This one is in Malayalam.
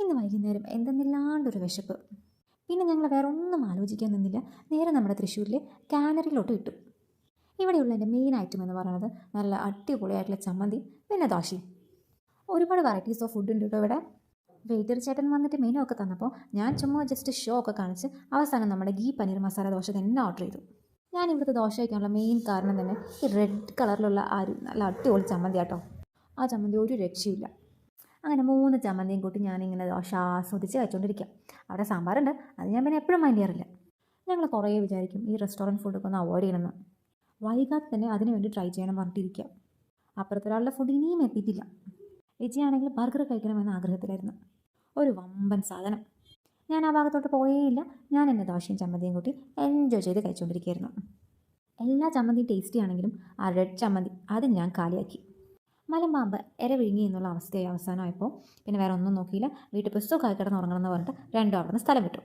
ഇന്ന് വൈകുന്നേരം എന്തെന്നില്ലാണ്ടൊരു വിശപ്പ്. പിന്നെ ഞങ്ങൾ വേറെ ഒന്നും ആലോചിക്കാൻ നിന്നില്ല. നേരെ നമ്മുടെ തൃശ്ശൂരിലെ കാനറിലോട്ട് വിട്ടു. ഇവിടെയുള്ള എൻ്റെ മെയിൻ ഐറ്റം എന്ന് പറയുന്നത് നല്ല അടിപൊളിയായിട്ടുള്ള ചമ്മന്തി, പിന്നെ ദോശയും. ഒരുപാട് വെറൈറ്റീസ് ഓഫ് ഫുഡ് ഉണ്ട് കേട്ടോ ഇവിടെ. വെയിറ്റർ ചേട്ടൻ വന്നിട്ട് മെനു ഒക്കെ തന്നപ്പോൾ ഞാൻ ചുമ്മാ ജസ്റ്റ് ഷോ ഒക്കെ കാണിച്ച് അവസാനം നമ്മുടെ ഗീ പനീർ മസാല ദോശ തന്നെ ഓർഡർ ചെയ്തു. ഞാൻ ഇവിടുത്തെ ദോശ വയ്ക്കാനുള്ള മെയിൻ കാരണം തന്നെ ഈ റെഡ് കളറിലുള്ള ആ ഒരു നല്ല അടിപൊളി ചമ്മന്തി കേട്ടോ. ആ ചമ്മന്തി ഒരു രക്ഷയില്ല. അങ്ങനെ 3 ചമ്മന്തിയും കൂട്ടി ഞാനിങ്ങനെ ദോശ ആസ്വദിച്ച് കഴിച്ചുകൊണ്ടിരിക്കാം. അവിടെ സാമ്പാറുണ്ട്, അത് ഞാൻ പിന്നെ എപ്പോഴും മൈൻഡ് ചെയ്യാറില്ല. ഞങ്ങൾ കുറേ വിചാരിക്കും ഈ റെസ്റ്റോറൻറ്റ് ഫുഡൊക്കെ ഒന്ന് അവോയ്ഡ് ചെയ്യണമെന്ന്. വൈകാതെ തന്നെ അതിനു വേണ്ടി ട്രൈ ചെയ്യണം പറഞ്ഞിട്ടിരിക്കുക. അപ്പുറത്തൊരാളുടെ ഫുഡ് ഇനിയും എത്തിയിട്ടില്ല. വിജയാണെങ്കിൽ ബർഗർ കഴിക്കണമെന്ന ആഗ്രഹത്തിലായിരുന്നു. ഒരു വമ്പൻ സാധനം. ഞാൻ ആ ഭാഗത്തോട്ട് പോയേയില്ല. ഞാൻ എൻ്റെ ദോശയും ചമ്മന്തിയും കൂട്ടി എൻജോയ് ചെയ്ത് കഴിച്ചുകൊണ്ടിരിക്കുകയായിരുന്നു. എല്ലാ ചമ്മന്തിയും ടേസ്റ്റി ആണെങ്കിലും ആ റെഡ് ചമ്മന്തി അത് ഞാൻ കാലിയാക്കി. മലമ്പാമ്പ് ഇര വിഴുങ്ങി എന്നുള്ള അവസ്ഥയായി അവസാനമായപ്പോൾ പിന്നെ വേറെ ഒന്നും നോക്കിയില്ല. വീട്ടിൽ പുസ്തകമായി കിടന്ന് ഉറങ്ങണമെന്ന് പറഞ്ഞിട്ട് രണ്ടും അവിടെ നിന്ന് സ്ഥലം വിട്ടു.